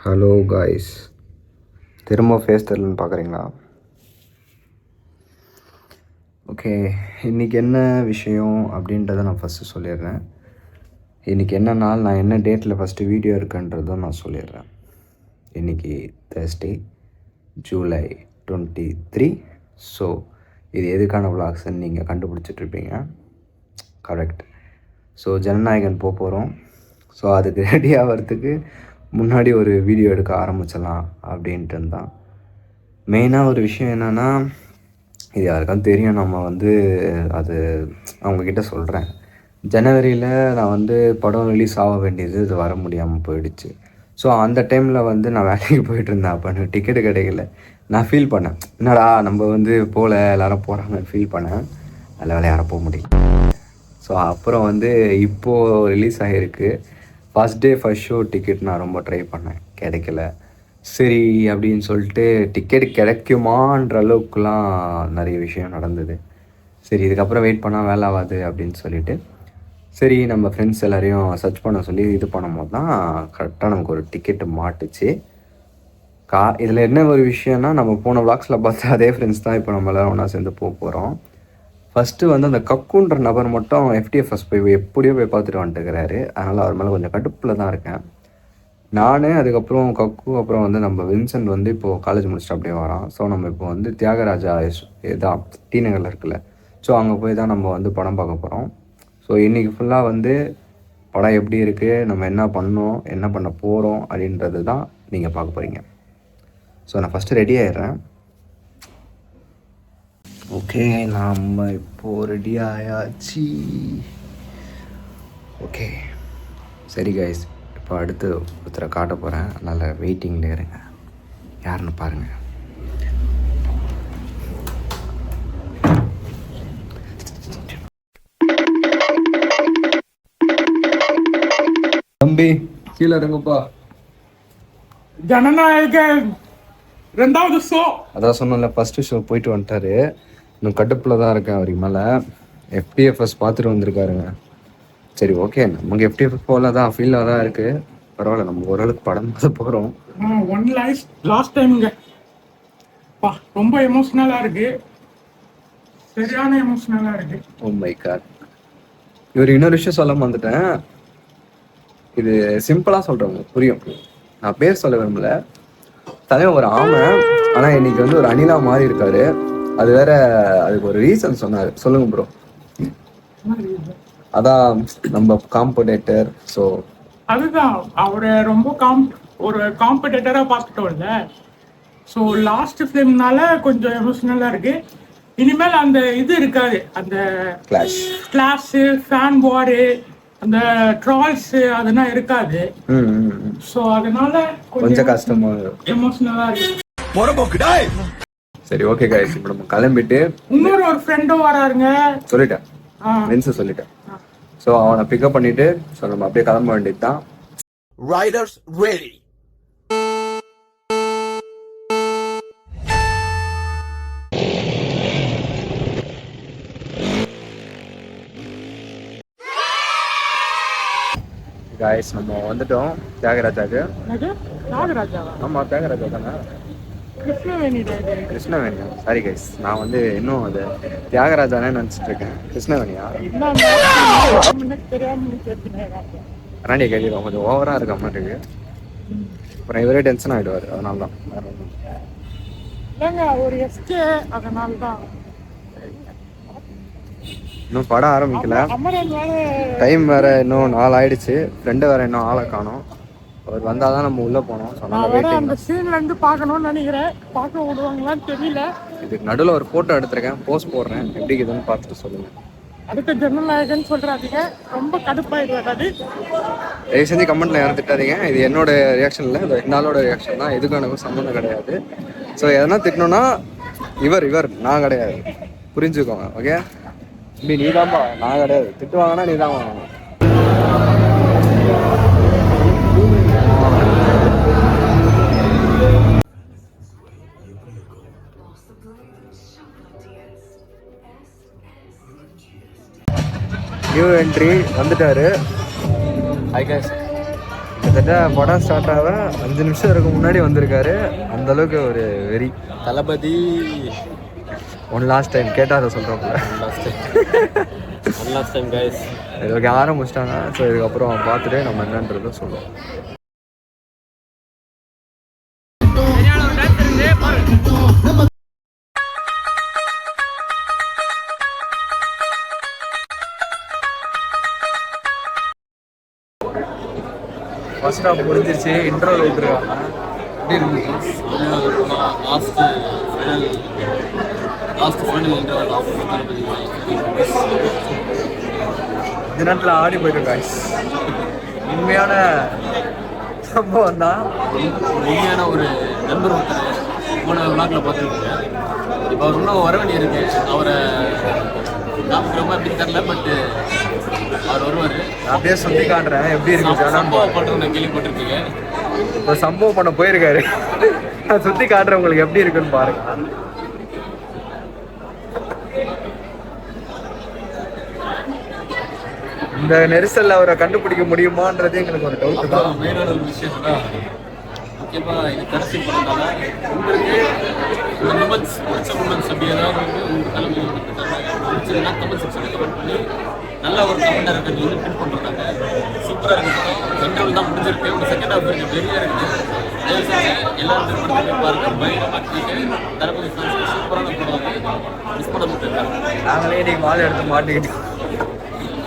Hello guys, திரும்ப face தெரியலன்னு பார்க்குறீங்களா? ஓகே, இன்றைக்கி என்ன விஷயம் அப்படின்றத நான் ஃபஸ்ட்டு சொல்லிடுறேன். இன்றைக்கி என்ன நாள், நான் என்ன டேட்டில் ஃபஸ்ட்டு வீடியோ இருக்குன்றதும் நான் சொல்லிடுறேன். இன்றைக்கி Thursday, July 23. ஸோ இது எதுக்கான விளாக்ஸ்ன்னு நீங்கள் கண்டுபிடிச்சிட்ருப்பீங்க. கரெக்ட். ஸோ ஜனநாயகன் போகிறோம். ஸோ அதுக்கு ரெடி ஆகிறதுக்கு முன்னாடி ஒரு வீடியோ எடுக்க ஆரம்பிச்சிடலாம் அப்படின்ட்டு தான். மெயினாக ஒரு விஷயம் என்னென்னா, இது யாருக்காவது தெரியும், நம்ம அது அவங்கக்கிட்ட சொல்கிறேன். ஜனவரியில் நான் படம் ரிலீஸ் ஆக வேண்டியது இது வர முடியாமல் போயிடுச்சு. ஸோ அந்த டைமில் நான் வேலைக்கு போயிட்டுருந்தேன். அப்போ டிக்கெட்டு கிடைக்கல. நான் ஃபீல் பண்ணேன், என்னடா நம்ம போகல, எல்லோரும் போகிறாங்கன்னு ஃபீல் பண்ணேன். நல்ல வேலை யாரும் போக முடியல. ஸோ அப்புறம் இப்போது ரிலீஸ் ஆகிருக்கு. First day first show ticket நான் ரொம்ப ட்ரை பண்ணேன், கிடைக்கல. சரி அப்படின்னு சொல்லிட்டு டிக்கெட் கிடைக்குமான்ற அளவுக்குலாம் நிறைய விஷயம் நடந்தது. சரி இதுக்கப்புறம் வெயிட் பண்ணால் வேலை ஆகாது அப்படின்னு சொல்லிட்டு, சரி நம்ம ஃப்ரெண்ட்ஸ் எல்லோரையும் சர்ச் பண்ண சொல்லி இது பண்ணும்போது தான் கரெக்டாக நமக்கு ஒரு டிக்கெட்டு மாட்டுச்சு. இதில் என்ன ஒரு விஷயம்னா, நம்ம போன விளாக்ஸில் பார்த்து அதே ஃப்ரெண்ட்ஸ் தான் இப்போ நம்ம எல்லோரும் ஒன்றா சேர்ந்து போகிறோம். ஃபஸ்ட்டு அந்த கக்குன்ற நபர் மட்டும் FTFS போய் எப்படியோ போய் பார்த்துட்டு வந்துட்டுக்கிறாரு. அதனால் அவர் மேலே கொஞ்சம் கடுப்பில் தான் இருக்கேன் நான். அதுக்கப்புறம் கக்கு, அப்புறம் நம்ம வின்சென்ட் இப்போது காலேஜ் முடிச்சுட்டு அப்படியே வரான். ஸோ நம்ம இப்போ தியாகராஜா இதான் டி நகரில் இருக்குல்ல, ஸோ அங்கே போய் தான் நம்ம படம் பார்க்க போகிறோம். ஸோ இன்றைக்கி ஃபுல்லாக படம் எப்படி இருக்குது, நம்ம என்ன பண்ணோம், என்ன பண்ண போகிறோம் அப்படின்றது தான் நீங்கள் பார்க்க போகிறீங்க. ஸோ நான் ஃபஸ்ட்டு ரெடி ஆகிடுறேன். ஓகே, நாம் இப்போது ரெடி ஆயாச்சு. ஓகே சரி கைஸ், இப்போ அடுத்து ஒருத்தரை காட்ட போகிறேன். அதனால் வெயிட்டிங்கில் இருங்க. யாருன்னு பாருங்கள். தம்பி கீழே இருங்கப்பா. ஜனநாயகன் 2வது ஷோ. அதான் சொன்னல, ஃபஸ்ட்டு ஷோ போயிட்டு வந்துட்டாரு. இன்னும் கடுப்பில் தான் இருக்கேன் அவருக்கு மேலே. FTFS பார்த்துட்டு வந்திருக்காருங்க. சரி ஓகே, நமக்கு FTFS போல தான் ஃபீலாக தான் இருக்குது. பரவாயில்ல, நம்ம ஓரளவுக்கு படம் பார்த்து போகிறோம். ஒன் லாஸ்ட் டைமுங்க ரொம்ப எமோஷ்னலாக இருக்குது, சரியான எமோஷ்னலாக இருக்குது. Oh my god. இவர் இன்னொரு விஷயம் சொல்ல வந்துட்டேன். இது சிம்பிளாக சொல்கிறவங்க புரியும். நான் பேர் சொல்ல விரும்பல. தலைவன் ஒரு ஆமை, ஆனால் இன்னைக்கு ஒரு அணிலா மாறி இருக்காரு. அது வேற, அதுக்கு ஒரு ரீசன் சொன்னார். சொல்லுங்க ப்ரோ. அதான் நம்ம காம்படேட்டர். ஸோ அதுதான் அவரை ரொம்ப ஒரு காம்படேட்டராக பார்த்துட்டோம்ல. ஸோ லாஸ்ட் ஃபிலிம்னால கொஞ்சம் எமோஷனலாக இருக்கு. இனிமேல் அந்த இது இருக்காது, அந்த கிளாஷு, ஃபேன் வாரு, அந்த ட்ரால்ஸு அதெல்லாம் இருக்காது. ஸோ அதனால கொஞ்சம் கஷ்டமா எமோஷனலாக இருக்கு. சரி ஓகே கைஸ், இப்போ நம்ம கிளம்பிட்டு இன்னொரு ஃப்ரெண்டும் வராருங்க. சொல்லிட்டேன், ஃப்ரெண்ட்ஸை சொல்லிட்டேன். ஸோ அவனை பிக்கப் பண்ணிட்டு ஸோ நம்ம அப்படியே கிளம்ப வேண்டியது தான். Riders ready. கைஸ் நம்ம வந்துட்டோம் தியாகராஜாக்கு. ஆமாம் தியாகராஜா தானே, கிருஷ்ணவேணியா? சாரி கைஸ், நான் இன்னும் அது தியாகராஜானே நினச்சிட்டு இருக்கேன். கிருஷ்ணவேணியா? கண்ணாடியை கேட்கிறோம், கொஞ்சம் ஓவராக இருக்க மாதிரி இருக்கு. அப்புறம் இவரே டென்ஷன் ஆகிடுவார். அதனால தான் இன்னும் படம் ஆரம்பிக்கல. டைம் வேற இன்னும் 4 ஆயிடுச்சு. ஃப்ரெண்டு வேற இன்னும் ஆளை காணோம். அவர் வந்தால் தான் நம்ம உள்ளே போனோம். அந்த சீன்லேருந்து பார்க்கணும்னு நினைக்கிறேன். பார்க்க விடுவாங்களான்னு தெரியல. இதுக்கு நடுவில் ஒரு ஃபோட்டோ எடுத்திருக்கேன், போஸ்ட் போடுறேன். எப்படி இருக்குதுன்னு பார்த்துட்டு சொல்லுங்கள். அடுத்த ஜனநாயகன் சொல்கிறாதீங்க, ரொம்ப கடுப்பாயிடுவார். அது தயவு செஞ்சு கமெண்ட்டில் யாரும் திட்டாதீங்க. இது என்னோட ரியாக்ஷன் இல்லை, இது என்னாலோட ரியாக்ஷன் தான். எதுக்கும் எனக்கு சம்மந்தம் கிடையாது. ஸோ எதனா திட்டணும்னா இவர் நான் கிடையாது, புரிஞ்சுக்கோங்க. ஓகே, இப்படி நீ தான்ப்பா, நான் கிடையாது. திட்டுவாங்கன்னா நீ தான் வாங்கணும். நியூ என்ட்ரி வந்துட்டாரு. ஹை கைஸ், கிட்டத்தட்ட படம் ஸ்டார்ட் ஆக 5 நிமிஷம் இதுக்கு முன்னாடி வந்திருக்காரு. அந்த அளவுக்கு ஒரு வெறி. தளபதி ஒன் லாஸ்ட் டைம் கேட்டால் அதை சொல்கிறோம்ல. லாஸ்ட் டைம் கைஸ் இது ஆரம்பிச்சிட்டாங்க. ஸோ இதுக்கப்புறம் பார்த்துட்டு நம்ம என்னன்றதை சொல்லுவோம். ஃபர்ஸ்ட் ஹாஃப் முடிஞ்சிருச்சு. இன்ட்ரோல் விட்டுருக்காங்க. தினத்தில் ஆடி போயிட்டு காய்ஸ். உண்மையான சம்பவம் தான். உண்மையான ஒரு நண்பர் ஒருத்தர் போன விளாக்ல பார்த்துருக்கீங்க. இப்போ அவர் இன்னும் வர வேண்டி இருக்கு. அவரை ரொம்ப எப்படி தெரியல, பட் அவர் வருவார். நான் அப்படியே சுற்றி காட்டுறேன் எப்படி இருக்கு. சம்பவம் பண்ணுறது நான் கேள்விப்பட்டிருக்கீங்க. இப்போ சம்பவம் பண்ண போயிருக்காரு. நான் சுற்றி காட்டுறேன் உங்களுக்கு எப்படி இருக்குன்னு பாருங்க. இந்த நெரிசல்ல அவரை கண்டுபிடிக்க முடியுமான்றது எங்களுக்கு ஒரு டவுட் தான். மெயினான ஒரு விஷயம் தான். முக்கியமாக இது கடைசி பண்ணதால உங்களுக்கு இந்த மூமெண்ட்ஸ் பிடிச்ச மூமெண்ட்ஸ் அப்படி ஏதாவது வந்து உங்கள் தலைமை பிடிச்சதுன்னா கமெண்ட் செக்ஷனில் கமெண்ட் பண்ணி நல்ல ஒரு கமெண்ட் இருக்கிறது வந்து பின் பண்ணுறாங்க. சூப்பராக இருக்குது. சென்ட்ரல் தான் முடிஞ்சிருக்கு. ஒரு செகண்ட் ஹாஃப் இருக்குது. பெரிய இருக்குது. தயவு செஞ்சு எல்லாரும் படத்தையும் பாருங்கள். பயங்கரமாக்கிட்டு தளபதி ஃபேன்ஸ் சூப்பரான படம் மிஸ் பண்ண முடியாது. நாங்களே இன்னைக்கு மாலை எடுத்து மாட்டிக்கிட்டோம்.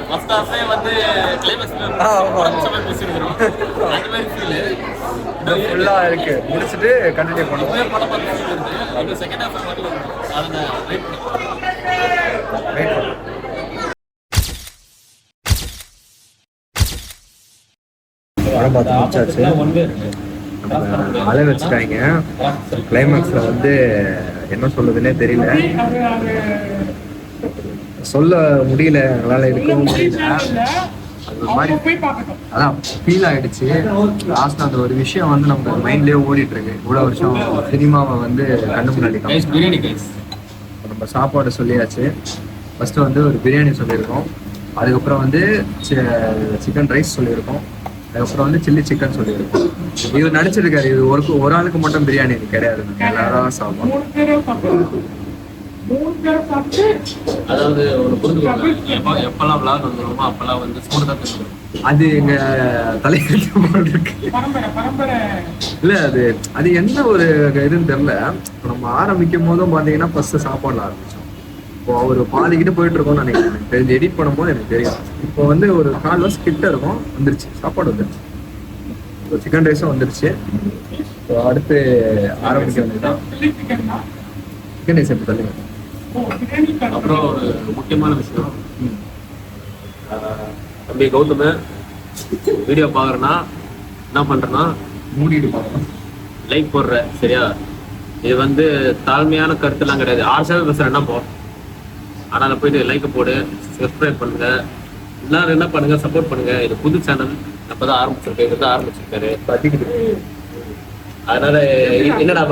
ஃபர்ஸ்ட் ஹாஃபே வந்து கிளைமேக்ஸில் பேசியிருக்கிறோம். அந்த மாதிரி ஃபீல் ஃபுல்லாக இருக்கு. முடிச்சுட்டு கண்டினியூ பண்ணுவோம். படம் பார்த்து அது செகண்ட் ஹாஃப் வரல. அதை வெயிட் பண்ணுவோம். படம் பார்த்து முடிச்சாச்சு. அலை வச்சுட்டாங்க. கிளைமேக்ஸில் வந்து என்ன சொல்லுதுன்னே தெரியல. சொல்ல முடியல. எங்களால் இருக்கவும் முடியல. அது மாதிரி அதான் ஃபீல் ஆகிடுச்சு. லாஸ்ட் அந்த ஒரு விஷயம் வந்து நம்ம மைண்ட்லேயே ஓடிட்டு இருக்கு. இவ்வளோ வருஷம் சினிமாவை வந்து கண்ணு முன்னாடி பிரியாணி கைஸ். நம்ம சாப்பாடு சொல்லியாச்சு. ஃபஸ்ட்டு வந்து ஒரு பிரியாணி சொல்லியிருக்கோம். அதுக்கப்புறம் வந்து சிக்கன் ரைஸ் சொல்லியிருக்கோம். அதுக்கப்புறம் வந்து சில்லி சிக்கன் சொல்லியிருக்கோம். இவர் நினச்சிருக்காரு இது ஒரு ஆளுக்கு மட்டும் பிரியாணி கிடையாது, எல்லாரும் சாப்பிடுவோம். அதாவது ஒரு புரிஞ்சுக்கோங்க. எப்பெல்லாம் விளாக் வந்துடுமோ அப்பெல்லாம் வந்து சோறு தான் தருவோம். அது எங்க தலைக்கட்டு இருக்கு. இல்ல அது அது என்ன ஒரு இதுன்னு தெரியல. நம்ம ஆரம்பிக்கும் போதும் பாத்தீங்கன்னா ஃபர்ஸ்ட் சாப்பாடுல ஆரம்பிச்சோம். இப்போ ஒரு பாதிக்கிட்டு போயிட்டு இருக்கோம்னு நினைக்கிறேன். எனக்கு தெரிஞ்சு எடிட் பண்ணும்போது எனக்கு தெரியும். இப்போ வந்து ஒரு 4 வருஷம் கிட்ட இருக்கும். வந்துருச்சு சாப்பாடு வந்துருச்சு. இப்போ சிக்கன் ரைஸும் வந்துருச்சு. இப்போ அடுத்து ஆரம்பிக்க வேண்டியதுதான். சிக்கன் ரைஸ் எப்படி தள்ளுங்க. அப்புறம் ஒரு முக்கியமான விஷயம், தம்பி கௌதம வீடியோ பார்க்குறேன்னா என்ன பண்ணுறேன்னா மூடிட்டு பார்க்கணும், லைக் போடுற. சரியா? இது வந்து தாழ்மையான கருத்துலாம் கிடையாது. 6 பேசுகிறேன்னா போ. ஆனால் போயிட்டு லைக்கை போடு, சப்ஸ்கிரைப் பண்ணுங்க, எல்லாரும் என்ன பண்ணுங்க, சப்போர்ட் பண்ணுங்க. இது புது சேனல், அப்போ தான் ஆரம்பிச்சிருக்காரு. அதனால என்னடா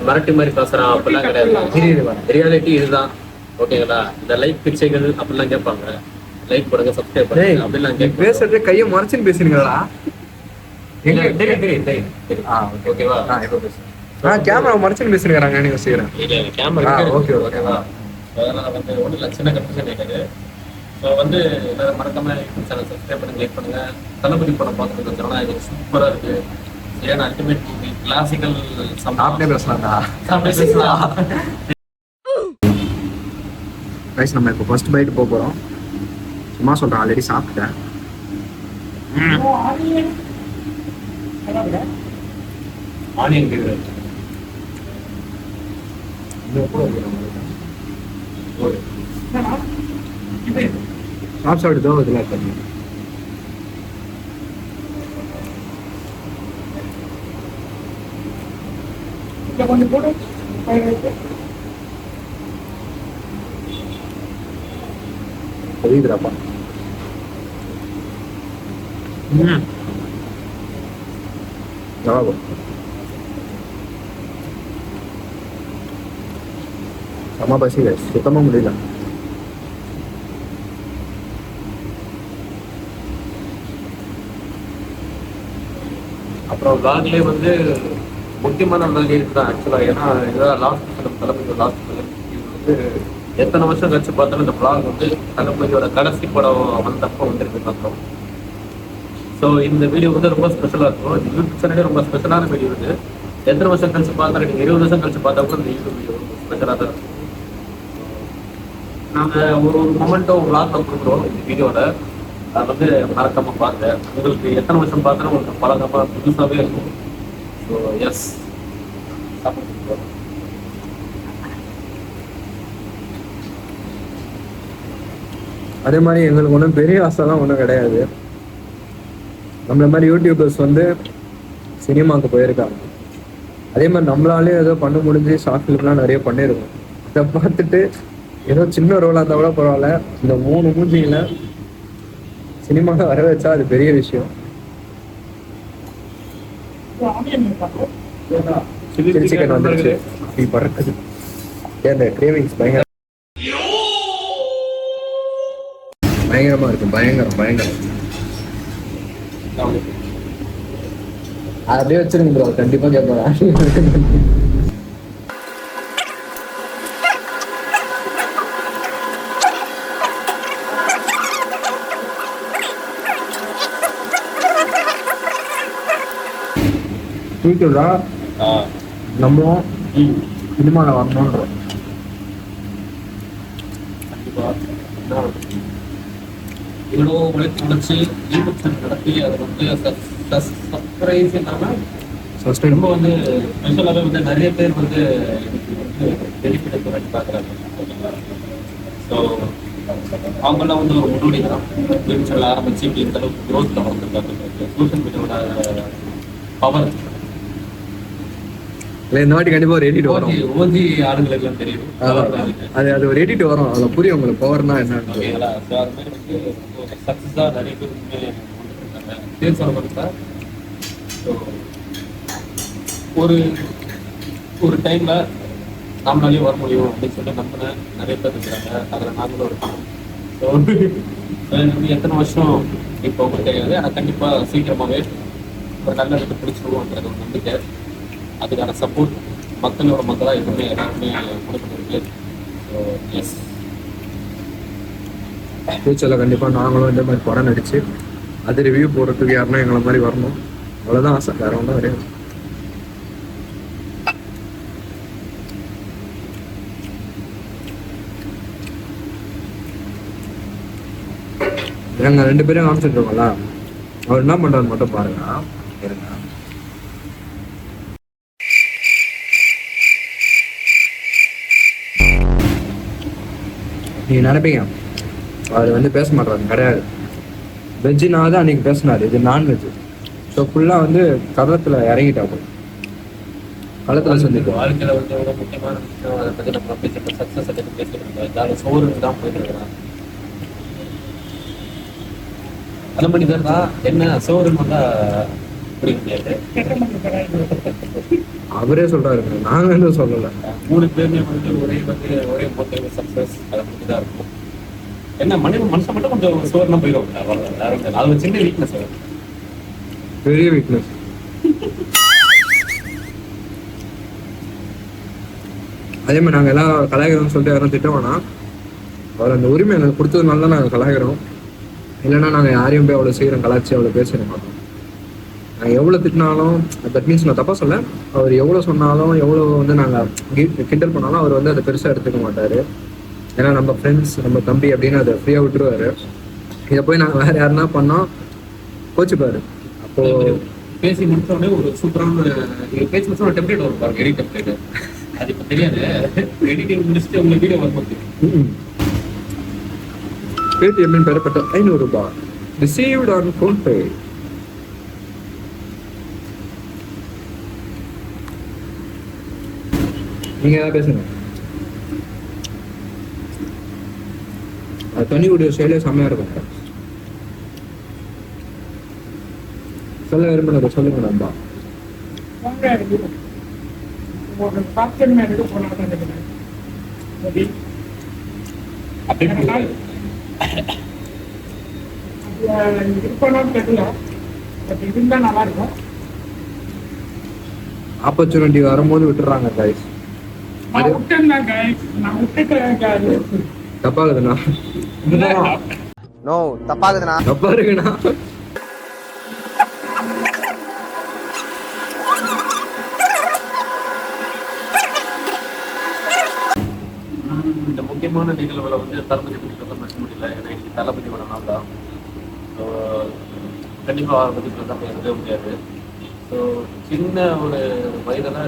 மிரட்டி மாதிரி பேசுறான் அப்படிலாம் கிடையாது. ரியாலிட்டி இதுதான். ஓகேங்களா? இந்த லைக் பிச்சைகள் அப்படிலாம் கேட்பாங்க. லைக் பண்ணுங்க, சப்ஸ்கிரைப் பண்ணுங்க அப்படிலாம் கேட்க. பேசுறது கையை மறைச்சுன்னு பேசுறீங்களா? ஓகேவா? கேமரா மறைச்சுன்னு பேசுறாங்க. நீங்க யோசிக்கிறேன் கேமரா. ஓகே ஓகேவா? அதனால வந்து ஒன்றும் இல்லை, சின்ன கன்ஃபியூஷன் கிடையாது. ஸோ வந்து எல்லாரும் மறக்காம சேனல் சப்ஸ்கிரைப் பண்ணுங்க, லைக் பண்ணுங்க. தளபதி படம் பார்த்துட்டு வச்சோம்னா இது சூப்பராக இருக்கு. சரியான அல்டிமேட் மூவி, கிளாசிக்கல். சாப்பிட்டே பேசலாம்டா. ரைஸ் நம்ம இப்போ ஃபர்ஸ்ட் பைட் போக போகிறோம். சும்மா சொல்கிறேன், ஆல்ரெடி சாப்பிட்டேன். ஆனியன் கேட்குறேன். சாப்பிட்டு தான் இதில் இருக்காங்க. கொஞ்சம் போட்டு தெரியுதுடாப்பா. செம்ம பசி, சுத்தமா முடியல. அப்புறம் vlogலயே வந்து முக்கியமான நாள் இருக்குதான் ஆக்சுவலாக. ஏன்னா இதுதான் லாஸ்ட் ஃபிலிம், தளபதியோட லாஸ்ட் ஃபிலிம். இது வந்து எத்தனை வருஷம் கழிச்சு பார்த்தாலும் இந்த vlog வந்து தளபதியோட கடைசி படம் வந்தப்போ வந்துருக்கு பார்த்தோம். ஸோ இந்த வீடியோ வந்து ரொம்ப ஸ்பெஷலாக இருக்கும். இந்த யூடியூப் சேனலே ரொம்ப ஸ்பெஷலான வீடியோ இது. எத்தனை வருஷம் கழிச்சு பார்த்தாலும், நீங்கள் 20 வருஷம் கழிச்சு பார்த்தா கூட இந்த யூடியூப் வீடியோ ரொம்ப ஸ்பெஷலாக தான் இருக்கும். நாங்கள் ஒரு மொமெண்ட்டோ vlogல கொடுக்குறோம் இந்த வீடியோவில். அதை வந்து மறக்காமல் பார்த்தேன். உங்களுக்கு எத்தனை வருஷம் பார்த்தாலும் உங்களுக்கு பழக்கமாக புதுசாகவே இருக்கும். ஸோ எஸ், அதே மாதிரி எங்களுக்கு ஒன்றும் பெரிய ஆசைலாம் ஒன்றும் கிடையாது. நம்மள மாதிரி யூடியூபர்ஸ் வந்து சினிமாவுக்கு போயிருக்காங்க. அதே மாதிரி நம்மளாலே ஏதோ பண்ண முடிஞ்சு ஷார்ட் ஃபிலிம்லாம் நிறைய பண்ணியிருக்கோம். இதை பார்த்துட்டு ஏதோ சின்ன ரோலாக இருந்தால் கூட பரவாயில்ல, இந்த 3 மூஞ்சிகளை சினிமாவில் வர வச்சா அது பெரிய விஷயம். சில்லி சிக்கன் வந்துருச்சு, இப்படி பறக்குது. அந்த கிரேவிங்ஸ் பயங்கரமா இருக்கும். பயங்கரம் அது அப்படியே வச்சிருங்க ப்ரோ, கண்டிப்பா கேட்பேன். ஃபியூச்சர்ல நம்ம சினிமாவில் வரணுன்றோம். இவ்வளோ உழைச்சி யூடியூப் சேனல் நடத்தி அதை வந்து சப்ஸ்கிரைஸ் இல்லாமல் ரொம்ப வந்து ஸ்பெஷலாகவே வந்து நிறைய பேர் வந்து வந்து பெனிஃபிட் பண்ணி பார்க்குறாங்க. ஸோ அவங்களாம் வந்து ஒரு முன்னோடி தான். யூடியூப் சேனல் ஆரம்பிச்சு இப்படி இந்த அளவுக்கு க்ரோத்தில் வளர்ந்துருக்காங்க. சோஷியல் மீடியாவோட பவர் இந்த வாட்டி கண்டிப்பா ஒரு எடிட் வரும். ஓஜி ஆளுங்களுக்கு எல்லாம் தெரியும். அது ஒரு எடிட் வரும், அதுல புரியும் உங்களுக்கு பவர்னா என்ன. சக்ஸஸாக நிறைய பேர் வந்துருக்காங்க. பேர் சொல்ல மாட்டா. ஒரு ஒரு டைம்ல நம்மளாலேயும் வர முடியும் அப்படின்னு சொல்லி நம்பின நிறைய பேர் இருக்கிறாங்க. அதில் நாங்களும் இருக்கோம். ஸோ வந்து எத்தனை வருஷம் இப்போ உங்களுக்கு தெரியாது, ஆனால் கண்டிப்பாக சீக்கிரமாகவே ஒரு நல்ல இடத்துக்கு பிடிச்சிருவோன்றது ஒரு நம்பிக்கை. அதுக்கான சப்போர்ட் மக்களோட மக்களாக எப்பவுமே எல்லாருமே கொடுத்துருக்கு. ஸோ எஸ், ஃபியூச்சரில் கண்டிப்பாக நாங்களும் இந்த மாதிரி படம் நடிச்சு அது ரிவ்யூ போடுறதுக்கு யாருன்னா எங்களை மாதிரி வரணும். அவ்வளோதான் ஆசை, வேற ஒன்றும் கிடையாது. நாங்கள் 2 பேரும் காமிச்சிட்டு இருக்கோம்ல, அவர் என்ன பண்ணுறாரு மட்டும் பாருங்க. இருங்க, நீங்கள் நினைப்பீங்க அவர் வந்து பேச மாட்டாரு, கிடையாது. வெஜ்ஜுனா தான் அன்றைக்கி பேசினார், இது நான்வெஜ். ஸோ ஃபுல்லாக வந்து களத்தில் இறங்கிட்டா போய் களத்தில் சந்திக்கும். வாழ்க்கையில் வந்து ஒரு முக்கியமான விஷயம், அதை பற்றி நம்ம பேசிட்டு சக்ஸஸ் பற்றி பேசிட்டு இருக்கோம். அதை சோறு தான் போயிட்டு இருக்கிறான். அந்த மணி தான் என்ன சோறு வந்தா பிடிக்க முடியாது. அவரே சொல்றாருங்க, நாங்க என்ன சொல்லல. 3 பேருமே வந்து ஒரே மொத்த சக்ஸஸ் அதை பற்றி தான் இருக்கும். என்ன மனுஷன் மட்டும் கொஞ்சம் சோறுனா போயிடும். அது ஒரு சின்ன வீக்னஸ், பெரிய வீக்னஸ். அதே மாதிரி நாங்கள் எல்லாம் கலாய்க்கிறோம்னு சொல்லிட்டு யாரும் திட்ட வேணாம். அவர் அந்த உரிமை எனக்கு கொடுத்ததுனால தான் நாங்கள் கலாய்க்கிறோம். இல்லைன்னா நாங்கள் யாரையும் போய் அவ்வளோ சீக்கிரம் கலாய்ச்சி அவ்வளோ பேசிட மாட்டோம். நாங்கள் எவ்வளோ திட்டினாலும், தட் மீன்ஸ் நான் தப்பாக சொல்ல, அவர் எவ்வளோ சொன்னாலும் எவ்வளோ வந்து நாங்கள் கிண்டல் பண்ணாலும் அவர் வந்து அதை பெருசாக எடுத்துக்க மாட்டார். ஏன்னா நம்ம ஃப்ரெண்ட்ஸ், நம்ம தம்பி அப்படின்னு அதை ஃப்ரீயாக விட்டுருவாரு. இதை போய் நாங்கள் வேறு யாருன்னா பண்ணோம் கோச்சுப்பாரு. அப்போது பேசி முடிச்சோடனே ஒரு சூப்பரான பேசி முடிச்சோட ஒரு டெம்ப்ளேட் வரும் பாருங்க, எடிட் டெம்ப்ளேட். அது இப்போ தெரியாது, எடிட்டிங் முடிச்சுட்டு உங்களுக்கு வீடியோ வரும்போது பேடிஎம்மின் பெறப்பட்ட 500 ரூபாய் ரிசீவ்ட் ஆன் ஃபோன்பே. நீங்க ஏதாவது பேசுங்க. அது தண்ணி குடிய ஸ்டைலே செம்மையா இருக்கும். சொல்ல விரும்பினதை சொல்லுங்க. நம்பா ஒரு பாப்கார்ன் எடுத்து போனாங்க நினைக்கிறேன். அது இருப்பானு தெரியல, பட் இருந்தா நல்லா இருக்கும். ஆப்பர்ச்சுனிட்டி வரும்போது விட்டுறாங்க கைஸ். நான் விட்டேன்னா guys, நான் விட்டுட்டேன் guys. தப்பாகுதுண்ணா, No, தப்பாகுதுண்ணா. தப்பா இருக்குண்ணா. இந்த முக்கியமான நிகழ்வுகளை வந்து தளபதி பற்றி சொல்ல முடியல. ஏன்னா இன்னைக்கு தளபதியோட நாள் தான். ஸோ கண்டிப்பாக அவரை பற்றி சொல்ல எழுதவே முடியாது. ஸோ சின்ன ஒரு வயதில்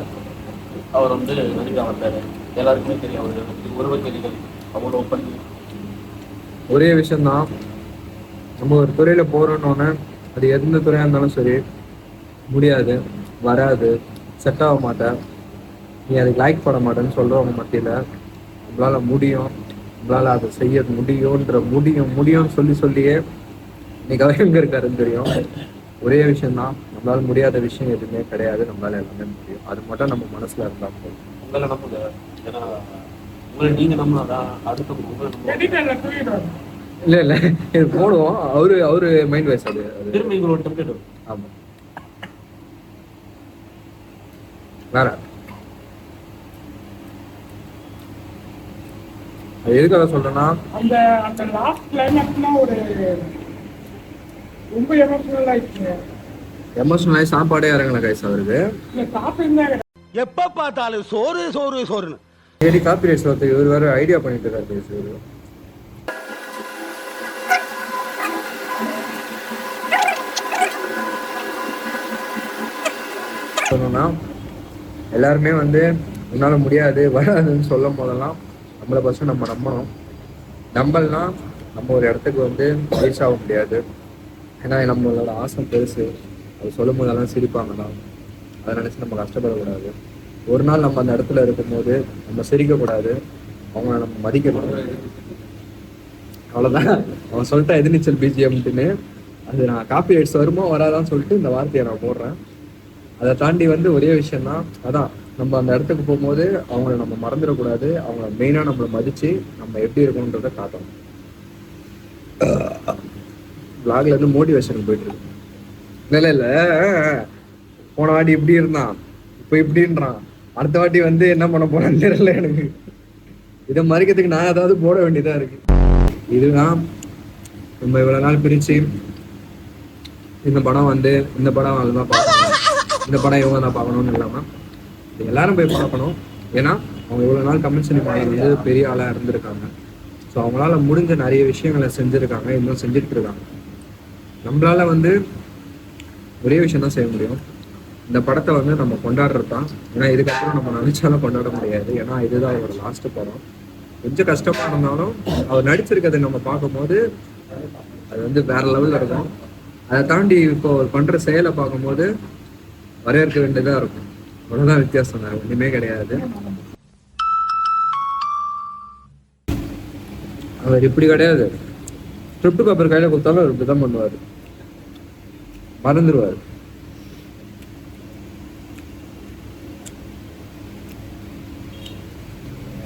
அவர் வந்து நடிக்க வந்தார். எல்லாருக்குமே தெரியும் அவர் உருவக்கேரிகள் அவ்வளோ பண்ணி. ஒரே விஷயம்தான், நம்ம ஒரு துறையில போறோன்னொன்னே அது எந்த துறையா இருந்தாலும் சரி, முடியாது, வராது, செட் ஆக மாட்டேன், நீ அதுக்கு லைக் பண்ண மாட்டேன்னு சொல்றவங்க மத்தியில நம்மளால முடியும், நம்மளால அதை செய்ய முடியும்னு சொல்லியே இன்னைக்கு அவர் எங்க இருக்காருன்னு தெரியும். ஒரே விஷயம்தான், நம்மளால முடியாத விஷயம் எதுவுமே கிடையாது, நம்மளால எல்லாமே முடியும். அது மட்டும் நம்ம மனசுல இருந்தா போதும். உங்களை நம்புங்க. ஏன்னா உங்களை நீங்க நம்பினாதான் அடுத்த உங்களை நம்ப. editor-ல தூக்கிடுவாரு. இல்ல இது போடுவோம். அவரு மைண்ட் வைஸ் அது திரும்ப எங்களோட டெம்ப்ளேட் வரும். ஆமா. வேற அது எதுக்காக சொல்றேன்னா, அந்த அந்த லாஸ்ட் கிளைமேக்ஸ்லாம் ஒரு ரொம்ப எமோஷனல் ஆயிடுச்சு. எமோஷனல் ஆகி சாப்பாடே இறங்கல கைஸ் அவருக்கு. இல்ல சாப்பிட்டு எப்ப பார்த்தாலும் சோறு சோறு சோறுன்னு. தேடி காப்பி ரைட்ஸ் வரதுக்கு இவர் வேற ஐடியா பண்ணிட்டு இருக்காரு கைஸ். இவரு சொன்னோம்னா எல்லாருமே வந்து உன்னால முடியாது வராதுன்னு சொல்லும் போதெல்லாம் நம்மளை ஃபர்ஸ்ட் நம்ம நம்பணும். நம்பல்னா நம்ம ஒரு இடத்துக்கு வந்து ரீச் ஆக முடியாது. ஏன்னா நம்மளோட ஆசை பெருசு. அது சொல்லும் போதெல்லாம் சிரிப்பாங்கதான், அதை நினைச்சு நம்ம கஷ்டப்படக்கூடாது. ஒரு நாள் நம்ம அந்த இடத்துல இருக்கும்போது நம்ம சிரிக்கக்கூடாது, அவங்கள நம்ம மதிக்கக்கூடாது. அவ்வளோதான். அவன் சொல்லிட்டா எதிர்நீச்சல் பிஜிஎம்ட்டுன்னு, அது நான் காப்பி ரைட்ஸ் வருமோ வராதான்னு சொல்லிட்டு இந்த வார்த்தையை நான் போடுறேன். அதை தாண்டி வந்து ஒரே விஷயம்தான், அதான் நம்ம அந்த இடத்துக்கு போகும்போது அவங்கள நம்ம மறந்துடக்கூடாது. அவங்கள மெயினாக நம்மளை மதித்து நம்ம எப்படி இருக்கணுன்றதை காட்டணும். பிளாக்ல இருந்து மோட்டிவேஷனுக்கு போயிட்டு இருக்கு. இல்லை போன வாட்டி இப்படி இருந்தான், இப்போ இப்படின்றான், அடுத்த வாட்டி வந்து என்ன பண்ண போறான்னு தெரியல எனக்கு. இதை மறைக்கிறதுக்கு நான் ஏதாவது போட வேண்டியதா இருக்கு. இதுதான் நம்ம இவ்வளவு நாள் பிரிச்சு இந்த படம் வந்து இந்த படம் அதுதான் பார்க்கணும், இந்த படம் இவங்க தான் பார்க்கணும்னு இல்லாம எல்லாரும் போய் பார்க்கணும். ஏன்னா அவங்க இவ்வளவு நாள் தமிழ் சினிமாவில் வந்து பெரிய ஆளா இருந்திருக்காங்க. ஸோ அவங்களால முடிஞ்ச நிறைய விஷயங்களை செஞ்சிருக்காங்க, இன்னும் செஞ்சுட்டு இருக்காங்க. நம்மளால வந்து ஒரே விஷயம் தான் செய்ய முடியும், இந்த படத்தை வந்து நம்ம கொண்டாடுறது தான். ஏன்னா இதுக்கப்புறம் நம்ம நினைச்சாலும் கொண்டாட முடியாது. ஏன்னா இதுதான் அவரோட லாஸ்ட் படம். கொஞ்சம் கஷ்டமா இருந்தாலும் அவர் நடிச்சிருக்கிறத நம்ம பார்க்கும்போது அது வந்து வேற லெவல்ல இருக்கும். அதை தாண்டி இப்போ அவர் பண்ற செயலை பார்க்கும்போது வரவேற்க வேண்டியதா இருக்கும். அவ்வளவுதான் வித்தியாசம், வேற ஒண்ணுமே கிடையாது. அவர் இப்படி கிடையாது, ஸ்கிரிப்ட் பேப்பர் கையில கொடுத்தாலும் அவர் இப்படிதான் பண்ணுவாரு, மறந்துடுவாரு.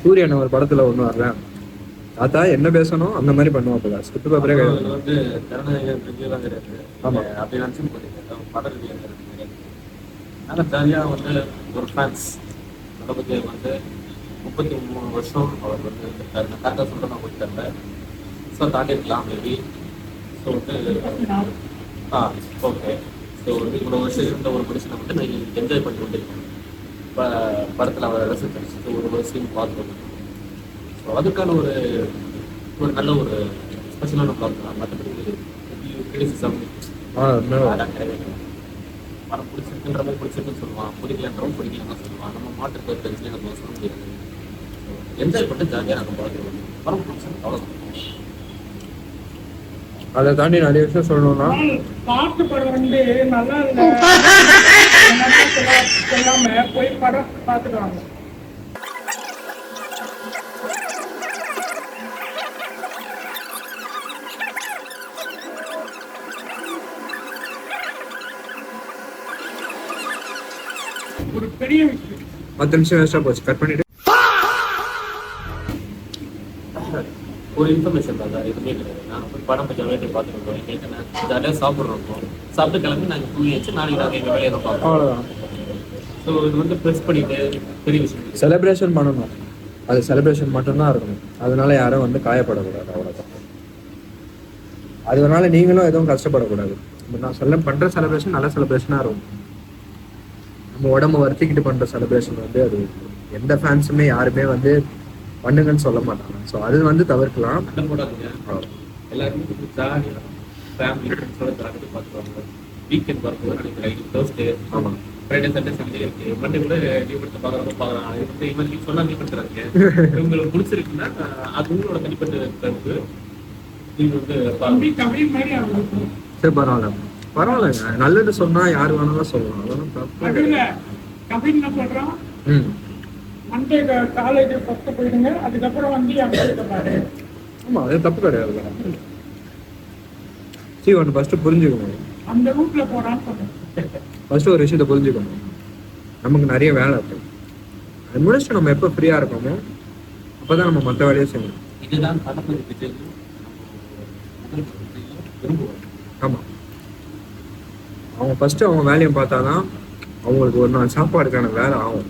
சூரியன் ஒரு படத்துல ஒண்ணு வர்றேன், தாத்தா என்ன பேசணும் அந்த மாதிரி பண்ணுவாப்புல. ஸ்கிரிப்ட் பேப்பரே கிடையாது. வந்து ஜனநாயகம் ரிவ்யூலாம் கிடையாது. ஆமா. அப்படி நினச்சி போட்டீங்க படம் ரிவ்யூ கிடையாது. ஆனால் ஜாலியாக வந்து ஒரு ஃபேன்ஸ் தளபதி வந்து 33 வருஷம் அவர் வந்து இருக்காரு. நான் கரெக்டாக சொல்கிறேன், நான் போயிட்டு ஸோ தாண்டி இருக்கலாம் மேபி. ஸோ வந்து ஓகே. ஸோ வந்து இவ்வளோ வருஷம் இருந்த ஒரு மனுஷனை வந்து நான் என்ஜாய் பண்ணி கொண்டிருக்கேன். இப்போ படத்தில் அவரை ரசித்து ஒரு வருஷம் பார்த்துருக்கோம். ஸோ அதுக்கான ஒரு நல்ல ஒரு ஸ்பெஷலான ப்ளாக் தான். மற்றபடி கிரிட்டிசிசம் படம் பிடிச்சிருக்குன்ற பிடிச்சிருக்குன்னு சொல்லுவான், பிடிக்கலன்றவும் பிடிக்கலன்னு சொல்லுவான். நம்ம மாற்று கருத்து நம்ம சொல்ல முடியாது. என்ஜாய் பண்ணிட்டு ஜாலியாக நாங்கள் பார்க்குறோம். படம் பிடிச்சிருக்கு அவ்வளோதான். அதை தாண்டி நிறைய விஷயம் சொல்லணும்னா, பாட்டு படம் வந்து நல்லா இல்லை சொல்லாம போய் படம் பார்த்துடுவாங்க. ஒரு பெரிய விஷயம். 10 நிமிஷம் வேஸ்டா போச்சு, கட் பண்ணிட்டு. ஒரு இன்ஃபர்மேஷன் தான், எதுவுமே கிடையாது. நாங்கள் போய் படம் கொஞ்சம் வேலையை பார்த்துருக்கோம். எங்களுக்கு என்ன ஜாலியாக சாப்பிட்றோம், சாப்பிட்டு கிளம்பி நாங்கள் தூங்கி வச்சு நாளைக்கு நாங்கள் எங்கள் வேலையை தான் பார்ப்போம். அவ்வளோதான். ஸோ ஸோ இது வந்து ப்ரெஸ் பண்ணிட்டு பெரிய விஷயம். செலிப்ரேஷன் பண்ணணும், அது செலிப்ரேஷன் மட்டும்தான் இருக்கணும். அதனால யாரும் வந்து காயப்படக்கூடாது, அவ்வளோதான். அதனால நீங்களும் எதுவும் கஷ்டப்படக்கூடாது. இப்போ நான் பண்ணுற செலிப்ரேஷன் நல்ல செலிப்ரேஷனாக இருக்கும். நம்ம உடம்பு வருத்திக்கிட்டு பண்ணுற செலிப்ரேஷன் வந்து அது எந்த ஃபேன்ஸுமே யாருமே வந்து பண்ணுங்கன்னு சொல்ல மாட்டாங்க. ஸோ அது வந்து தவிர்க்கலாம். எல்லாருமே ஜாலியாக ஃபேமிலி ஃப்ரெண்ட்ஸோட ஜாலியாக பார்த்துருவாங்க. வீக்கெண்ட் பார்க்கும்போது நினைக்கிறேன் தேர்ஸ்டே, ஆமாம், ஃப்ரைடே சாட்டர்டே சண்டே இருக்கு, மண்டே கூட லீவ் எடுத்து பார்க்குறப்ப பார்க்குறாங்க. இப்போ இவன் லீவ் சொன்னால் லீவ் எடுத்துறாங்க. உங்களுக்கு பிடிச்சிருக்குன்னா அது உங்களோட தனிப்பட்ட கருத்து. நீங்கள் வந்து சரி, பரவாயில்லைங்க, நல்லது சொன்னா யாரு வேணாலும் சொல்லலாம், அதெல்லாம் தப்பு. மண்டே காலேஜ் ஃபர்ஸ்ட் போயிடுங்க, அதுக்கப்புறம் வந்து ஆமா, அது தப்பு கிடையாது. சரி, ஒன்று ஃபர்ஸ்ட் புரிஞ்சுக்கணும், அந்த ரூட்ல போறான்னு சொன்னேன். ஃபர்ஸ்ட் ஒரு விஷயத்த புரிஞ்சுக்கணும், நமக்கு நிறைய வேலை இருக்கு. அது முடிச்சுட்டு நம்ம எப்போ ஃப்ரீயா இருக்கோமோ அப்பதான் நம்ம மற்ற வேலையை செய்யணும். இதுதான் தளபதி விஜய் விரும்புவாங்க. ஆமா, அவங்க ஃபர்ஸ்ட் அவங்க வேலையை பார்த்தாதான் அவங்களுக்கு ஒரு நாள் சாப்பாடுக்கான வேலை ஆகும்.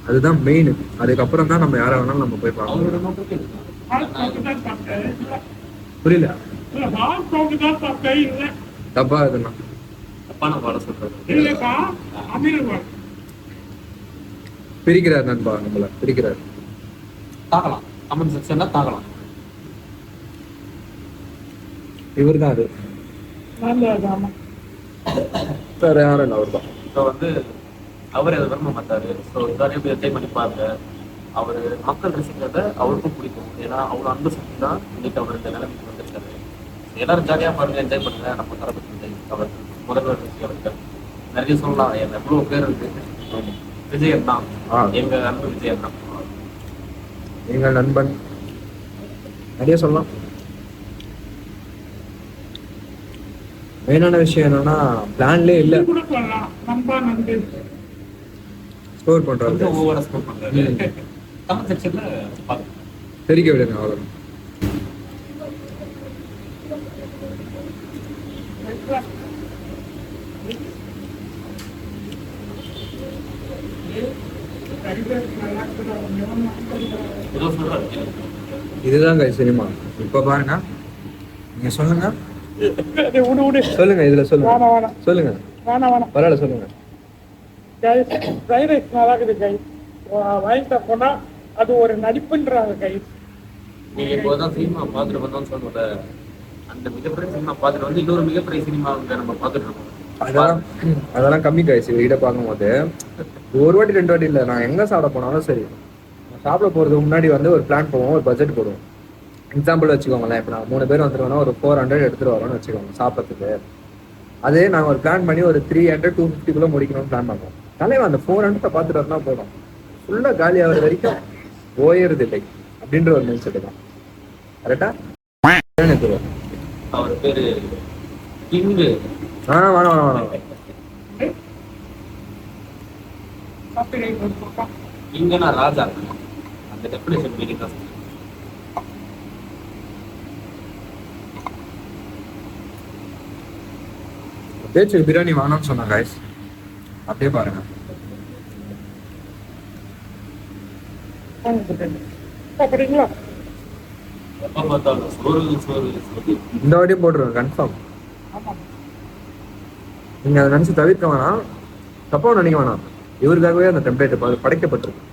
அதுதான் மெயின். அதுக்கப்புறம் தான் நம்ம யாரை வேணாலும் நம்ம போய் பார்க்கணும். அவரோட நோக்கத்துக்கு புரியல, இல்ல தப்பா இதுனா தப்பான பாட சொல்றாரு. இல்லப்பா, அமீர்வாள் பிரிக்கிறார் நண்பா, நம்மள பிரிக்கிறார். தாக்கலாம், கமெண்ட் செக்ஷன்ல தாக்கலாம். இவர் தான் அது, ஆமா. வேற யாரும் இல்லை, அவர் தான். ஸோ வந்து அவர் அதை விரும்ப மாட்டாரு. ஸோ நிறைய பேர் என்ஜாய் பண்ணிப்பாங்க. அவர் மக்கள் ரசிக்கிறத அவருக்கும் பிடிக்கும். ஏன்னா அவ்வளோ அன்பு சக்தி தான் இன்னைக்கு அவர் இந்த நிலைமைக்கு வந்திருக்காரு. எல்லாரும் ஜாலியாக பாருங்க, என்ஜாய் பண்ணுங்க. நம்ம தளபதி விஜய் அவர் முதல்வர் அவர்கள் நிறைய சொல்லலாம். எவ்வளோ பேர் இருக்கு. விஜயன் தான் எங்க அன்பு விஜயன் தான் எங்கள் நண்பன், நிறைய சொல்லலாம். மெயினான விஷயம் என்னன்னா பிளான்லே இல்லை, கூட சொல்லலாம் நண்பா நன்றி ஸ்கோர் பண்றாரு, ஓவரா ஸ்கோர் பண்றாரு. கமெண்ட் செக்ஷன்ல பாருங்க, தெரிவிக்க விடுங்க, அவ்வளோ. ஏதோ சொல்றாரு. இதுதாங்க சினிமா. இப்போ பாருங்க, நீங்க சொல்லுங்க, விடு சொல்லுங்க, இதுல சொல்லுங்க, வேணாம் சொல்லுங்க, வேணாம் பரவாயில்ல சொல்லுங்க. ஃப்ரைட் ரைஸ் நல்லா இருக்குது கை, வாங்கிட்ட போனா அது ஒரு நடிப்புன்றாங்க கை. நீங்க இப்போதான் சினிமா பார்த்துட்டு வந்தோம்னு சொன்னோம்ல, அந்த மிகப்பெரிய சினிமா பார்த்துட்டு வந்து இன்னொரு மிகப்பெரிய சினிமா வந்து நம்ம பார்த்துட்டு இருக்கோம். அதெல்லாம் கம்மி காய்ச்சி வீடை பார்க்கும்போது ஒரு வாட்டி 2 வாட்டி இல்லை, நான் எங்கே சாப்பிட போனாலும் சரி, சாப்பிட போகிறதுக்கு முன்னாடி வந்து ஒரு பிளான் போவோம், ஒரு பட்ஜெட் போடுவோம். எக்ஸாம்பிள் வச்சுக்கோங்களேன், இப்போ நான் 3 பேர் வந்துருவோம்னா ஒரு 400 எடுத்துகிட்டு வரோம்னு வச்சுக்கோங்க சாப்பிட்றதுக்கு. அதே நாங்கள் ஒரு பிளான் பண்ணி ஒரு 300-250 முடிக்கணும்னு பிளான் பண்ணுவோம். தலைவன் அந்த 400 பார்த்துட்டு வரனா போதும், ஃபுல்லாக காலி ஆகிற வரைக்கும் ஓயறது இல்லை அப்படின்ற ஒரு மைண்ட் செட்டு தான். கரெக்டா? அவர் பேரு கிங்கு. வேணாம். கிங்கன்னா ராஜா, அந்த டெஃபினேஷன் மீனிங் தான். பேச்சு பிரியாணி வாங்கணும்னு சொன்னாங்க guys, அப்படியே பாருங்க. சாப்பிடுறீங்களா? எப்போ பார்த்தாலும் சோறு. இந்த வாட்டியும் போட்டுருவேன் கன்ஃபார்ம். நீங்க அதை நினைச்சு தவிர்க்க வேணாம், தப்பா நினைக்க வேணாம். இவருக்காகவே அந்த டெம்ப்ளேட் படைக்கப்பட்டிருக்கு.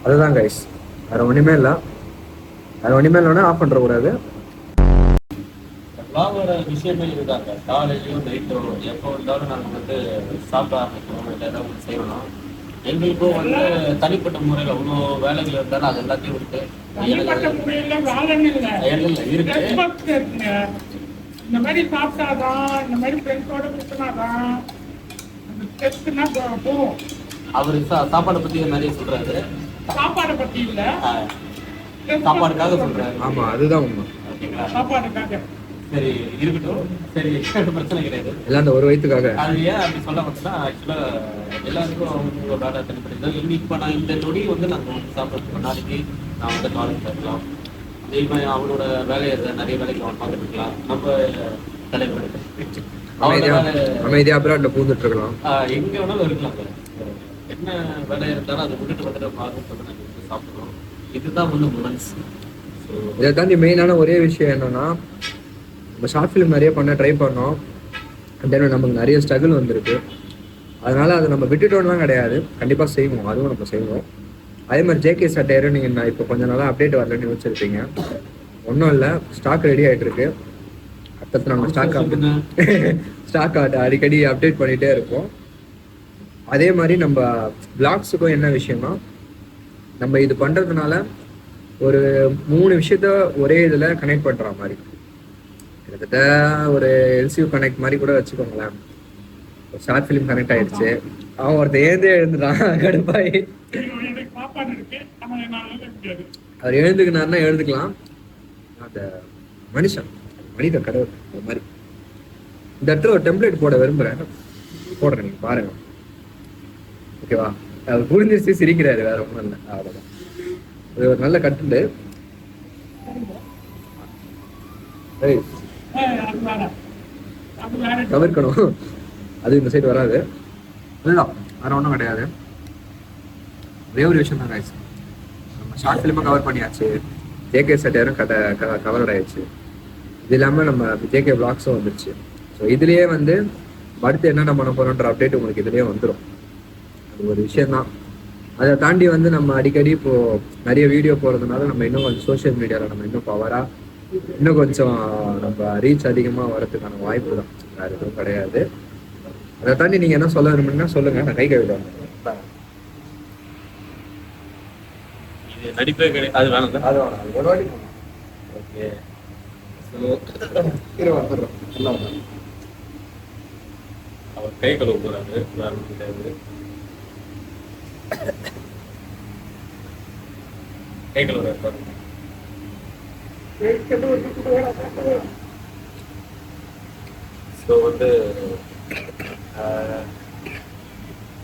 அதுதான் கைஸ், வேற ஒண்ணுமே இல்லை. வேற ஒண்ணுமே இல்லைன்னா ஆஃப் பண்ற கூடாது. எல்லாரோட விஷயமே இருக்காங்க. காலையிலையோ நைட்டோ எப்போ வந்தாலும் நாங்கள் வந்து சாப்பிட ஆரம்பிக்கிறோம், இல்லை ஏதாவது ஒன்று செய்யணும். எங்களுக்கும் வந்து தனிப்பட்ட முறையில் அவ்வளோ வேலைகள் இருந்தாலும் அது எல்லாத்தையும் விட்டு இருக்கு. இந்த மாதிரி சாப்பிட்டாதான், இந்த மாதிரி ஃப்ரெண்ட்ஸோட சுத்தினாதான் போவோம். அவரு சாப்பாடை பத்தி நிறைய சொல்றாரு. சாப்பாடை பத்தி இல்ல, சாப்பாடுக்காக சொல்றாரு. ஆமா, அதுதான் உண்மை. சாப்பாடுக்காக. சரி இருக்கட்டும், சரி பிரச்சனை கிடையாது. எல்லாம் அந்த ஒரு வயிற்றுக்காக. அது ஏன் அப்படி சொல்ல மாட்டேன்னா, ஆக்சுவலா எல்லாருக்கும் அவங்க வேலை தனிப்பட்டது. இப்போ நான் இந்த நொடி வந்து நாங்கள் வந்து சாப்பிட்றதுக்கு நாளைக்கு நான் வந்து காலேஜ் இருக்கலாம், இப்போ அவனோட வேலையை நிறைய வேலைக்கு அவன் பார்த்துட்டு இருக்கலாம். நம்ம தலைவர் அமைதியா அப்ராட்ல பூந்துட்டு இருக்கலாம். எங்க வேணாலும் இருக்கலாம் சார். என்ன வேலை இருந்தாலும் அதை விட்டுட்டு வந்துட்டு மாறும் நாங்கள் சாப்பிடுறோம். இதுதான் வந்து மொமெண்ட்ஸ். இதை தாண்டி மெயினான ஒரே விஷயம் என்னன்னா, நம்ம ஷார்ட் ஃபிலிம் நிறைய பண்ண ட்ரை பண்ணோம். தென் நமக்கு நிறைய ஸ்ட்ரகிள் வந்திருக்கு. அதனால அதை நம்ம விட்டுட்டோம்லாம் கிடையாது, கண்டிப்பாக செய்வோம், அதுவும் நம்ம செய்வோம். அதே மாதிரி ஜேகே சட்டையரும் நீங்கள் நான் இப்போ கொஞ்சம் நாளாக அப்டேட் வரலன்னு யோசிச்சிருப்பீங்க. ஒன்றும் இல்லை, ஸ்டாக் ரெடி ஆகிட்டு இருக்கு. அடுத்தது நம்ம ஸ்டாக் அடிக்கடி அப்டேட் பண்ணிகிட்டே இருப்போம். அதே மாதிரி நம்ம பிளாக்ஸுக்கும் என்ன விஷயம்னா, நம்ம இது பண்ணுறதுனால ஒரு 3 விஷயத்த ஒரே இதில் கனெக்ட் பண்ணுற மாதிரி, கிட்டத்தட்ட ஒரு எல்சியூ கனெக்ட் மாதிரி கூட வச்சுக்கோங்களேன். ஷார்ட் ஃபிலிம் கனெக்ட் ஆயிடுச்சு. அவன் ஒருத்தர் எழுந்துட்டான் கடுப்பாயி. அவர் எழுந்துக்கினாருன்னா எழுந்துக்கலாம். அந்த மனித கடவுள் அந்த மாதிரி இந்த இடத்துல ஒரு டெம்ப்ளேட் போட விரும்புறேன், போடுறேன், நீங்க பாருங்க. ஓகேவா? அவர் புரிஞ்சிருச்சு, சிரிக்கிறாரு, வேற ஒன்றும் இல்லை, அவ்வளோதான். இது ஒரு நல்ல கட்டு. தவிர்க்கணும், அது இந்த சைடு வராது. அதுதான், வேற ஒன்றும் கிடையாது. ஒரே ஒரு விஷயம் தான் கைஸ், நம்ம ஷார்ட் ஃபிலிமாக கவர் பண்ணியாச்சு, ஜேகே சட்டையரும் கவர் ஆயிடுச்சு. இது இல்லாமல் நம்ம ஜேகே பிளாக்ஸும் வந்துருச்சு. ஸோ இதுலேயே வந்து அடுத்து என்னென்ன பண்ண போகிறோன்ற அப்டேட் உங்களுக்கு இதுலேயே வந்துடும். அது ஒரு விஷயந்தான். அதை தாண்டி வந்து நம்ம அடிக்கடி இப்போது நிறைய வீடியோ போகிறதுனால நம்ம இன்னும் கொஞ்சம் சோஷியல் மீடியாவில் நம்ம இன்னும் பவராக, இன்னும் கொஞ்சம் நம்ம ரீச் அதிகமாக வரதுக்கான வாய்ப்பு தான், வேறு எதுவும் கிடையாது. அதை தாண்டி நீங்கள் என்ன சொல்ல விரும்புங்கன்னா சொல்லுங்கள், நான் கை கழுவிடுவேன். இது நடிப்பே கிடையாது, அது வேணாம், அது வேணாம், அது ஒரு வாட்டி ஓகே. அவர் கை கழுவ போறாரு, வேற ஒன்றும் கிடையாது. கை கழுவுறாரு. ஸோ வந்து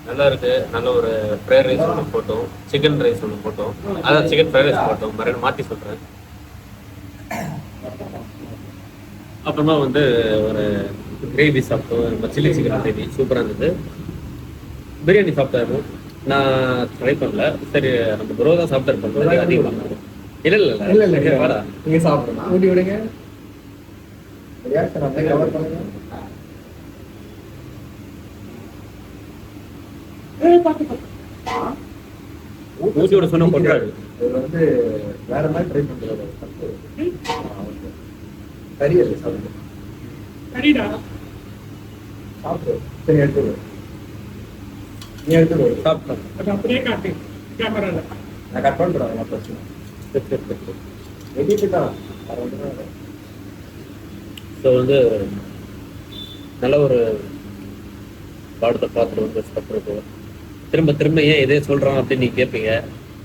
நல்லா இருக்கு. நல்ல ஒரு ஃப்ரைட் ரைஸ் ஒன்று போட்டோம், சிக்கன் ரைஸ் ஒன்று போட்டோம், அதான் சிக்கன் ஃப்ரைட் ரைஸ் போட்டோம், மறுபடியும் மாற்றி சொல்கிறேன். அப்புறமா வந்து ஒரு கிரேவி சாப்பிட்டோம், நம்ம சில்லி சிக்கன் கிரேவி சூப்பராக இருந்தது. பிரியாணி சாப்பிட்டாரு, நான் ட்ரை பண்ணல. சரி, நம்ம ப்ரோ தான் சாப்பிட்டாரு, அதிகமாக இல்லை இல்லை இல்லை இல்லை இல்லை வாடா நீங்கள் சாப்பிடணும், ஊட்டி விடுங்க. ஊட்டி விட சொன்ன போட்டாரு. இது வந்து வேற மாதிரி ட்ரை பண்ணுறது கரியல் சாப்பிடு. சரிடா, சாப்பிடு. சரி, எடுத்துக்கோ, நீ எடுத்துக்கோ. சாப்பிட்டோம், அது அப்படியே காட்டு கேமரால. நான் கட் பண்ணுறேன், பிரச்சனை வெட்டிட்டு தான். ஸோ வந்து நல்ல ஒரு பாடத்தை பார்த்துட்டு வந்து சாப்பிட்றது. திரும்ப திரும்ப ஏன் இதே சொல்கிறான் அப்படின்னு நீங்கள் கேட்பீங்க.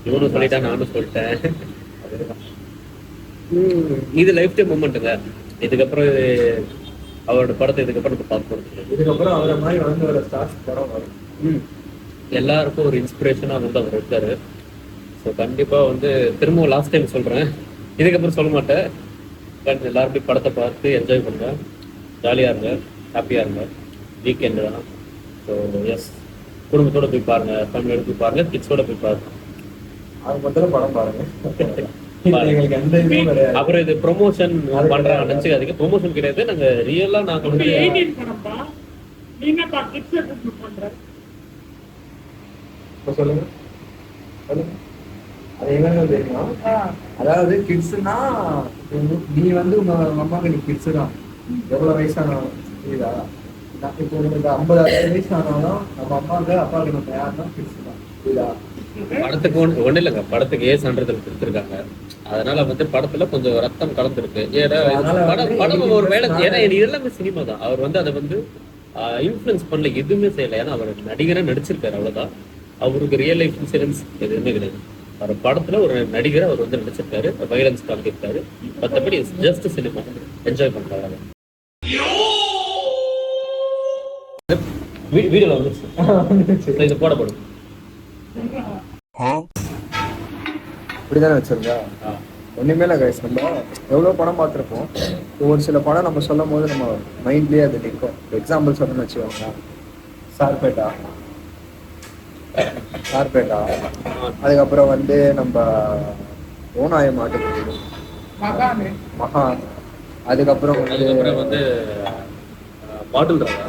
இவனும் சொல்லிட்டா, நானும் சொல்லிட்டேன். இது லைஃப் டைம் மூமெண்ட்டுங்க. இதுக்கப்புறம் அவரோட படத்தை இதுக்கப்புறம் நம்ம பார்க்க போகிறது. இதுக்கப்புறம் அவரை மாதிரி வந்து ஒரு ஸ்டார்ஸ் படம் வரும். எல்லாருக்கும் ஒரு இன்ஸ்பிரேஷனாக வந்து அவர் இருக்காரு. ஸோ கண்டிப்பாக வந்து திரும்பவும் லாஸ்ட் டைம் சொல்கிறேன், இதுக்கப்புறம் சொல்ல மாட்டேன். பட் எல்லாரும் போய் படத்தை பார்த்து என்ஜாய் பண்ணுங்க, ஜாலியாக இருங்க, ஹாப்பியாக இருங்க. வீக்கெண்டு தான். ஸோ எஸ், குடும்பத்தோட போய் பாருங்க, ஃபேமிலியோட போய் பாருங்க, கிட்ஸோட போய் பாருங்க. அது மட்டும் படம் பாருங்க. எங்களுக்கு எந்த இதுவும் கிடையாது. அப்புறம் இது ப்ரொமோஷன் பண்றாங்க நினைச்சுக்காதீங்க, ப்ரொமோஷன் கிடையாது. நாங்க ரியலா நாங்க வந்து 18 படம்பா. நீ என்னப்பா கிட்ஸை கூப்பிட்டு பண்ற? சொல்லுங்க சொல்லுங்க. அது என்னன்னு தெரியுமா? அதாவது கிட்ஸ்னா நீ வந்து உங்க அம்மாவுக்கு நீ கிட்ஸ் தான். எவ்வளவு வயசானாலும் புரியுதா? இப்போ உங்களுக்கு 50 வயசு ஆனாலும் நம்ம அம்மாவுக்கு அப்பாவுக்கு நம்ம யாருன்னா கிட்ஸ் தான், புரியுதா? படத்துக்கு ஒண்ணு இல்லைங்க, படத்துக்கு சான்றிதழ் கொடுத்துருக்காங்க. அதனால வந்து படத்துல கொஞ்சம் ரத்தம் கலந்துருக்கு. ஏன்னா படம் ஒரு வேலை, ஏன்னா எல்லாமே சினிமா தான். அவர் வந்து அதை வந்து இன்ஃபுளுன்ஸ் பண்ணல, எதுவுமே செய்யல. ஏன்னா அவர் நடிகரா நடிச்சிருக்காரு, அவ்வளவுதான். அவருக்கு ரியல் லைஃப் இன்சூரன்ஸ் எதுவுமே கிடையாது. அவர் படத்துல ஒரு நடிகரை அவர் வந்து நடிச்சிருக்காரு, வைலன்ஸ் காமிச்சிருக்காரு. மற்றபடி ஜஸ்ட் சினிமா என்ஜாய் பண்றாங்க. வீடியோல வந்துச்சு, இது போடப்படும். இப்படிதானே வச்சிருந்தா? ஒன்றுமே இல்லை கைஸ். நம்ம எவ்வளோ படம் பார்த்துருப்போம். ஒரு சில படம் நம்ம சொல்லும் போது நம்ம மைண்ட்லேயே அது நிற்கும். எக்ஸாம்பிள் சொல்லணும்னு வச்சுக்கோங்க, சார்பேட்டா, அதுக்கப்புறம் வந்து நம்ம ஓனாய மாட்டுக்கு மகானு மகான், அதுக்கப்புறம் வந்து அதுக்கப்புறம் வந்து பாட்டில் ராதா.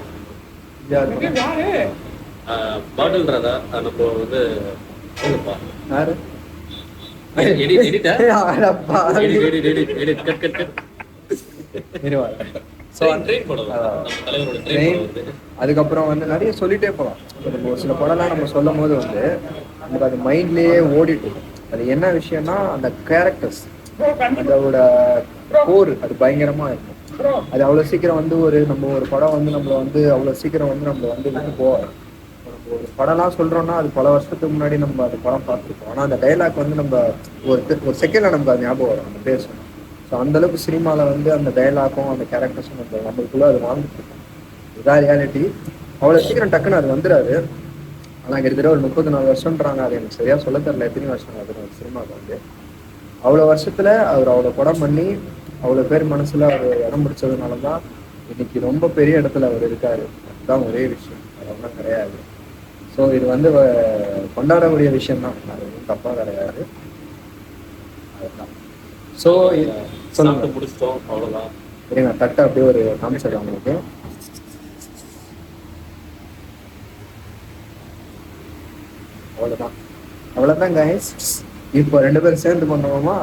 யாரு பாட்டில் ராதா நம்ம வந்து சொல்லுப்பா. யாரு? எடிட் எடிட்டா யாரப்பா? Edit cut cut cut. So train படம் நம்ம தலைவரோட ட்ரெயின் ட்ரெயின், படம் வந்து அதுக்கப்புறம் வந்து நிறைய சொல்லிட்டே போகலாம். நம்ம ஒரு சில படம்லாம் நம்ம சொல்லும் போது வந்து நமக்கு அது மைண்ட்லேயே ஓடிட்டு இருக்கும். அது என்ன விஷயம்னா அந்த கேரக்டர்ஸ், அதோட கோர் அது பயங்கரமாக இருக்கும். அது அவ்வளோ சீக்கிரம் வந்து நம்ம ஒரு படம் வந்து நம்மளை வந்து அவ்வளோ சீக்கிரம் வந்து நம்மளை வந்து விட்டு போவோம். நம்ம ஒரு படம்லாம் சொல்கிறோன்னா அது பல வருஷத்துக்கு முன்னாடி நம்ம அந்த படம் பார்த்துருப்போம். ஆனால் அந்த டைலாக் வந்து நம்ம ஒரு செகண்டில் நமக்கு அது ஞாபகம் வரும், நம்ம பேசணும். ஸோ அந்தளவுக்கு சினிமாவில் வந்து அந்த டைலாக்கும் அந்த கேரக்டர்ஸும் நம்மளுக்குள்ளே அது வாழ்ந்துட்டு இருக்கும். இதான் ரியாலிட்டி. அவ்வளோ சீக்கிரம் டக்குன்னு அது வந்துடாது. ஆனால் கிட்டத்தட்ட ஒரு 34 வருஷம்ன்றாங்க. அது எனக்கு சரியாக சொல்ல தெரியல எத்தனை வருஷம் ஆகுது ஒரு சினிமாவுக்கு வந்து. அவ்வளோ வருஷத்தில் அவர் அவ்வளோ படம் பண்ணி அவ்வளோ பேர் மனசில் அவர் இடம் பிடிச்சதுனால தான் இன்னைக்கு ரொம்ப பெரிய இடத்துல அவர் இருக்கார். அதுதான் ஒரே விஷயம், அது ஒன்றும் கிடையாது. ஸோ இது வந்து கொண்டாடக்கூடிய விஷயம்தான், அது ஒன்றும் தப்பாக கிடையாது. அதுதான். ஸோ சாப்பிட்டு முடிச்சிட்டோம், அவ்வளோதான். சரிங்க, தட்டை அப்படியே ஒரு காமிச்சிடலாம் உங்களுக்கு. அவ்வளோதான் கைஸ். இப்போ 2 பேரும் சேர்ந்து பண்ணுவோமா?